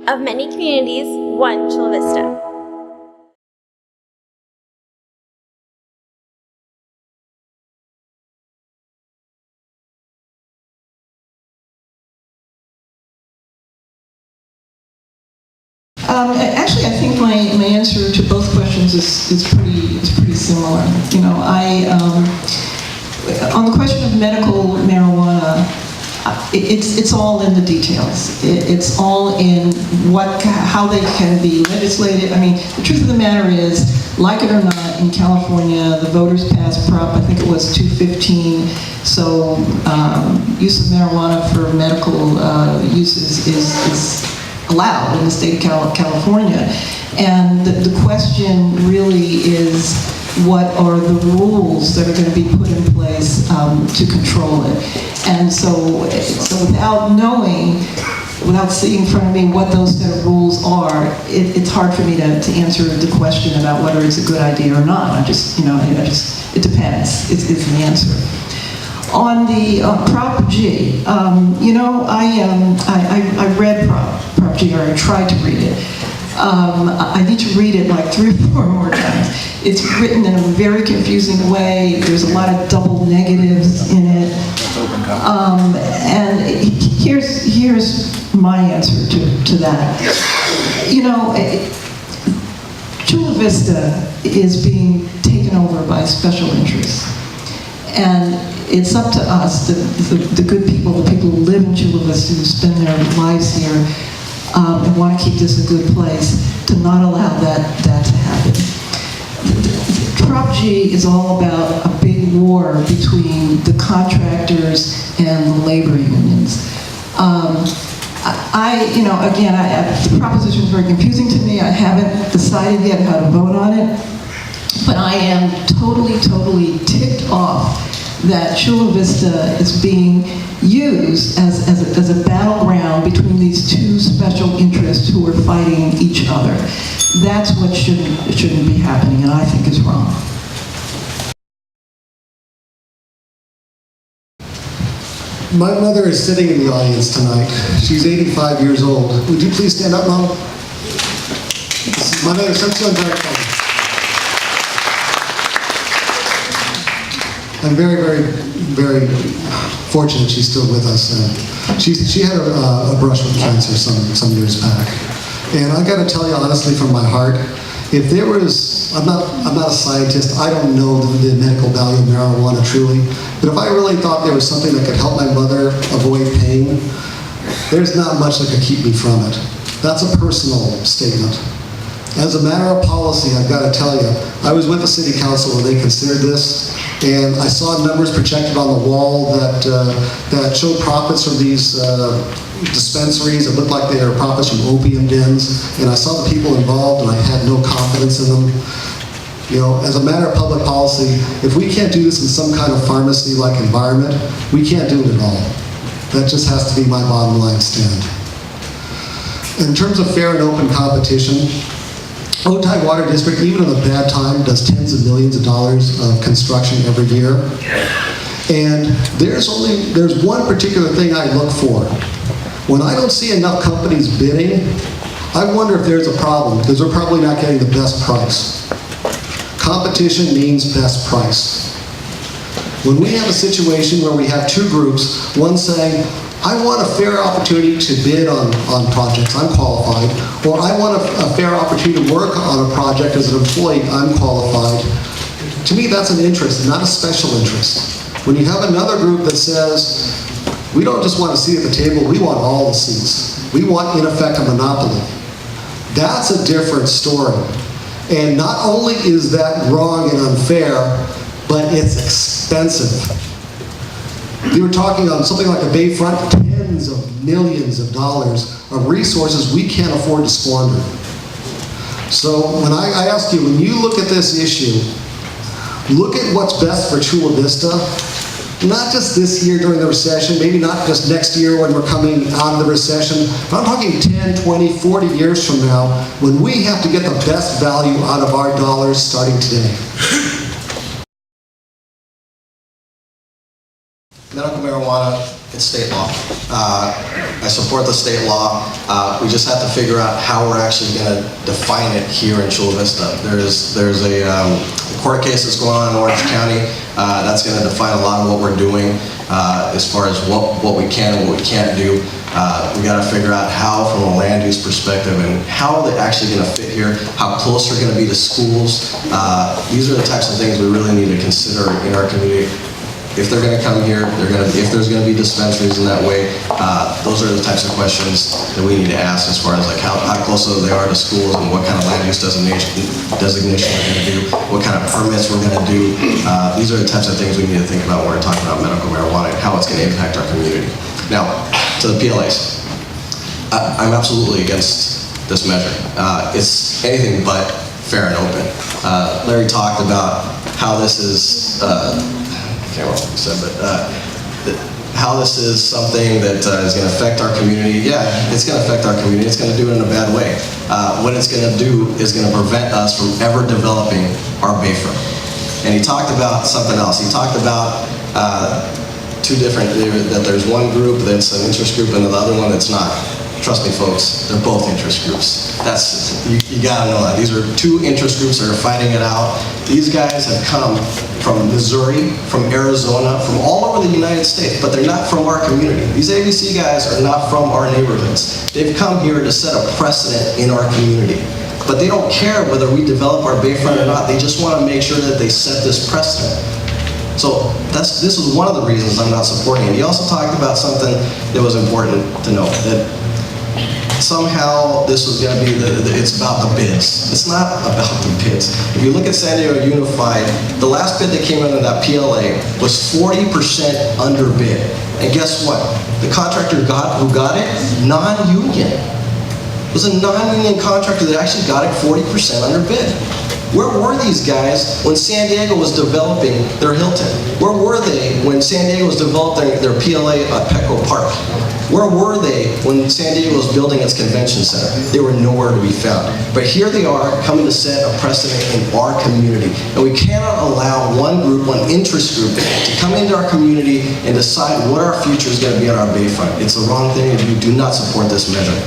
Of many communities, one Chula Vista. Actually, I think my answer to both questions is pretty similar. You know, on the question of medical marijuana, it's all in the details. It's all in how they can be legislated. I mean, the truth of the matter is, like it or not, in California, the voters passed Prop, I think it was 215. So use of marijuana for medical uses is allowed in the state of California. And the question really is, what are the rules that are going to be put in place to control it? And so without knowing, without seeing in front of me what those set of rules are, it's hard for me to answer the question about whether it's a good idea or not. It depends, is the answer. On the Prop G, I read Prop G, or I tried to read it. I need to read it like 3 or 4 more times. It's written in a very confusing way. There's a lot of double negatives in it. And here's my answer to that. You know, Chula Vista is being taken over by special interests. And it's up to us, the good people, the people who live in Chula Vista, who spend their lives here, and want to keep this a good place, to not allow that to happen. Prop G is all about a big war between the contractors and the labor unions. The proposition is very confusing to me. I haven't decided yet how to vote on it, but I am totally ticked off that Chula Vista is being used as a battleground between these 2 special interests who are fighting each other. That's what shouldn't be happening, and I think is wrong. My mother is sitting in the audience tonight. She's 85 years old. Would you please stand up, Mom? My mother, I'm very fortunate she's still with us. She had a brush with cancer some years back, and I got to tell you honestly from my heart, if there was, I'm not a scientist, I don't know the medical value of marijuana truly, but if I really thought there was something that could help my mother avoid pain, there's not much that could keep me from it. That's a personal statement. As a matter of policy, I've got to tell you, I was with the city council when they considered this, and I saw numbers projected on the wall that showed profits from these dispensaries. It looked like they were profits from opium dens, and I saw the people involved, and I had no confidence in them. You know, as a matter of public policy, if we can't do this in some kind of pharmacy-like environment, we can't do it at all. That just has to be my bottom line stand. In terms of fair and open competition, Otay Water District, even in a bad time, does tens of millions of dollars of construction every year. And there's one particular thing I look for. When I don't see enough companies bidding, I wonder if there's a problem, because we're probably not getting the best price. Competition means best price. When we have a situation where we have 2 groups, one saying, I want a fair opportunity to bid on projects, I'm qualified, or I want a fair opportunity to work on a project as an employee, I'm qualified. To me, that's an interest, not a special interest. When you have another group that says, we don't just want a seat at the table, we want all the seats. We want, in effect, a monopoly. That's a different story. And not only is that wrong and unfair, but it's expensive. We were talking on something like a Bayfront, tens of millions of dollars of resources we can't afford to squander. So when I ask you, when you look at this issue, look at what's best for Chula Vista, not just this year during the recession, maybe not just next year when we're coming out of the recession, but I'm talking 10, 20, 40 years from now, when we have to get the best value out of our dollars starting today. Medical marijuana It's state law. I support the state law. We just have to figure out how we're actually going to define it here in Chula Vista. There's a court case that's going on in Orange County that's going to define a lot of what we're doing as far as what we can and what we can't do. We got to figure out how, from a land use perspective, and how they're actually going to fit here, how close they're going to be to schools. These are the types of things we really need to consider in our community. If they're going to come here, if there's going to be dispensaries in that way, those are the types of questions that we need to ask as far as like how close they are to schools and what kind of land use designation we're going to do, what kind of permits we're going to do. These are the types of things we need to think about when we're talking about medical marijuana and how it's going to impact our community. Now, to the PLAs. I'm absolutely against this measure. It's anything but fair and open. Larry talked about how this is, I can't remember what he said, but how this is something that is going to affect our community. Yeah, it's going to affect our community. It's going to do it in a bad way. What it's going to do is going to prevent us from ever developing our bayfront. And he talked about something else. He talked about two different, that there's one group that's an interest group and the other one that's not. Trust me, folks, they're both interest groups. You gotta know that. These are two interest groups that are fighting it out. These guys have come from Missouri, from Arizona, from all over the United States, but they're not from our community. These ABC guys are not from our neighborhoods. They've come here to set a precedent in our community. But they don't care whether we develop our bayfront or not. They just want to make sure that they set this precedent. So this is one of the reasons I'm not supporting it. He also talked about something that was important to note, that somehow this was going to be, it's about the bids. It's not about the bids. If you look at San Diego Unified, the last bid that came in on that PLA was 40% underbid. And guess what? The contractor who got it, non-union. It was a non-union contractor that actually got it 40% underbid. Where were these guys when San Diego was developing their Hilton? Where were they when San Diego was developing their PLA at Petco Park? Where were they when San Diego was building its convention center? They were nowhere to be found. But here they are coming to set a precedent in our community. And we cannot allow one group, one interest group, to come into our community and decide what our future is going to be on our bayfront. It's the wrong thing, and we do not support this measure.